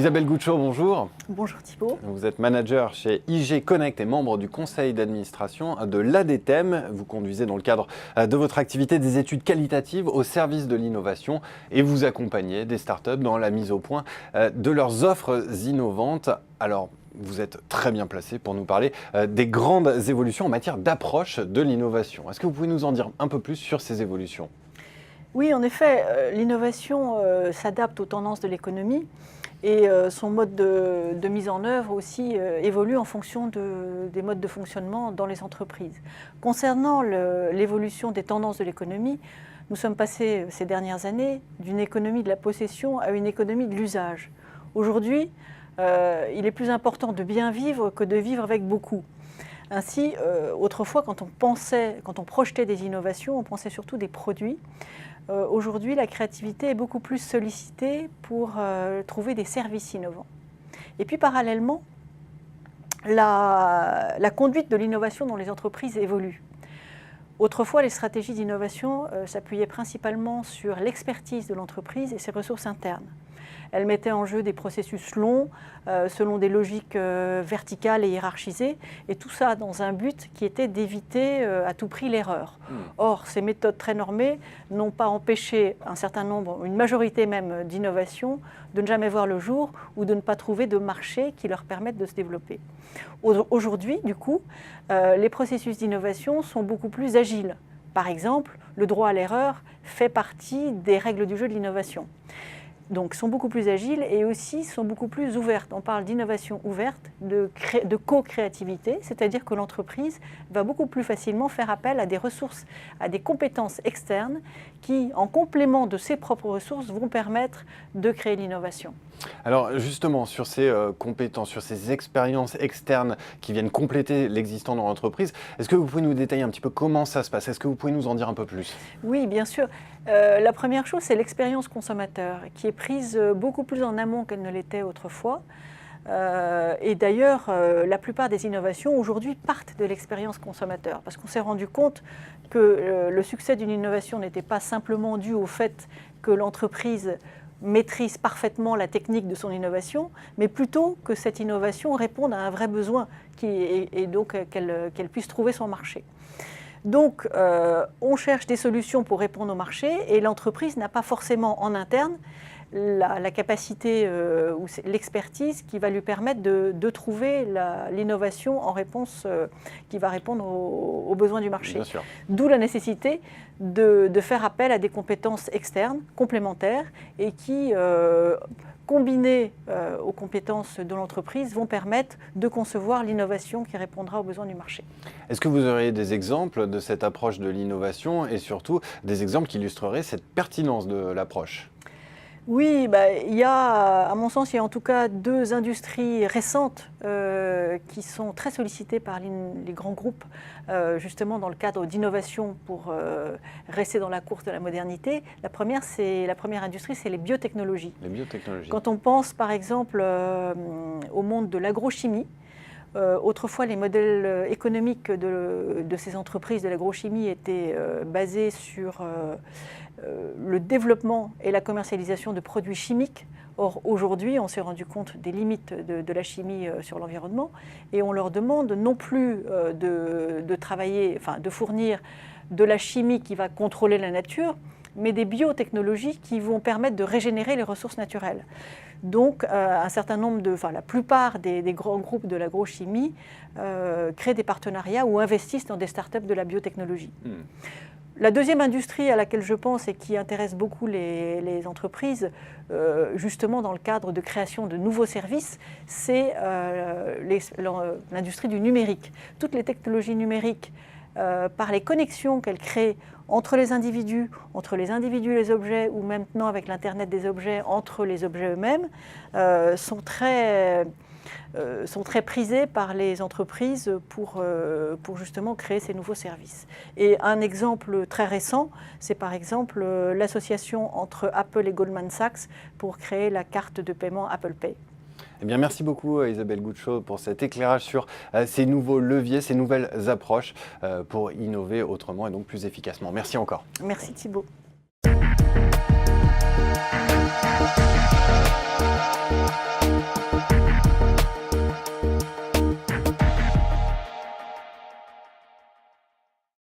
Isabelle Goucho, bonjour. Bonjour Thibault. Vous êtes manager chez IG Connect et membre du conseil d'administration de l'ADTEM. Vous conduisez dans le cadre de votre activité des études qualitatives au service de l'innovation et vous accompagnez des startups dans la mise au point de leurs offres innovantes. Alors, vous êtes très bien placé pour nous parler des grandes évolutions en matière d'approche de l'innovation. Est-ce que vous pouvez nous en dire un peu plus sur ces évolutions ? Oui, en effet, l'innovation s'adapte aux tendances de l'économie et son mode de mise en œuvre aussi évolue en fonction des modes de fonctionnement dans les entreprises. Concernant l'évolution des tendances de l'économie, nous sommes passés ces dernières années d'une économie de la possession à une économie de l'usage. Aujourd'hui, il est plus important de bien vivre que de vivre avec beaucoup. Ainsi, autrefois, quand on projetait des innovations, on pensait surtout des produits. Aujourd'hui, la créativité est beaucoup plus sollicitée pour trouver des services innovants. Et puis, parallèlement, la conduite de l'innovation dans les entreprises évolue. Autrefois, les stratégies d'innovation s'appuyaient principalement sur l'expertise de l'entreprise et ses ressources internes. Elles mettaient en jeu des processus longs, selon des logiques verticales et hiérarchisées, et tout ça dans un but qui était d'éviter à tout prix l'erreur. Or, ces méthodes très normées n'ont pas empêché un certain nombre, une majorité même d'innovations, de ne jamais voir le jour ou de ne pas trouver de marché qui leur permette de se développer. Aujourd'hui, du coup, les processus d'innovation sont beaucoup plus agiles. Par exemple, le droit à l'erreur fait partie des règles du jeu de l'innovation. Donc, sont beaucoup plus agiles et aussi sont beaucoup plus ouvertes. On parle d'innovation ouverte, de co-créativité, c'est-à-dire que l'entreprise va beaucoup plus facilement faire appel à des ressources, à des compétences externes qui, en complément de ses propres ressources, vont permettre de créer l'innovation. Alors justement, sur ces compétences, sur ces expériences externes qui viennent compléter l'existant dans l'entreprise, est-ce que vous pouvez nous détailler un petit peu comment ça se passe ? Est-ce que vous pouvez nous en dire un peu plus ? Oui, bien sûr. La première chose, c'est l'expérience consommateur, qui est prise beaucoup plus en amont qu'elle ne l'était autrefois. Et d'ailleurs, la plupart des innovations aujourd'hui partent de l'expérience consommateur, parce qu'on s'est rendu compte que le succès d'une innovation n'était pas simplement dû au fait que l'entreprise maîtrise parfaitement la technique de son innovation, mais plutôt que cette innovation réponde à un vrai besoin et donc qu'elle puisse trouver son marché. Donc, on cherche des solutions pour répondre au marché et l'entreprise n'a pas forcément en interne la capacité ou l'expertise qui va lui permettre de trouver l'innovation en réponse qui va répondre aux besoins du marché. D'où la nécessité de faire appel à des compétences externes, complémentaires, et qui, combinées aux compétences de l'entreprise, vont permettre de concevoir l'innovation qui répondra aux besoins du marché. Est-ce que vous auriez des exemples de cette approche de l'innovation et surtout des exemples qui illustreraient cette pertinence de l'approche ? Oui, à mon sens, il y a en tout cas deux industries récentes qui sont très sollicitées par les grands groupes, justement dans le cadre d'innovation pour rester dans la course de la modernité. La première industrie, c'est les biotechnologies. Les biotechnologies. Quand on pense par exemple au monde de l'agrochimie, autrefois, les modèles économiques de ces entreprises de l'agrochimie étaient basés sur le développement et la commercialisation de produits chimiques. Or, aujourd'hui, on s'est rendu compte des limites de la chimie sur l'environnement et on leur demande non plus de fournir de la chimie qui va contrôler la nature, mais des biotechnologies qui vont permettre de régénérer les ressources naturelles. Donc, la plupart des grands groupes de l'agrochimie créent des partenariats ou investissent dans des startups de la biotechnologie. La deuxième industrie à laquelle je pense et qui intéresse beaucoup les entreprises, justement dans le cadre de création de nouveaux services, c'est l'industrie du numérique. Toutes les technologies numériques, par les connexions qu'elles créent entre les individus et les objets, ou maintenant avec l'Internet des objets, entre les objets eux-mêmes, sont très prisés par les entreprises pour justement créer ces nouveaux services. Et un exemple très récent, c'est par exemple l'association entre Apple et Goldman Sachs pour créer la carte de paiement Apple Pay. Eh bien, merci beaucoup Isabelle Goucho pour cet éclairage sur ces nouveaux leviers, ces nouvelles approches pour innover autrement et donc plus efficacement. Merci encore. Merci Thibault.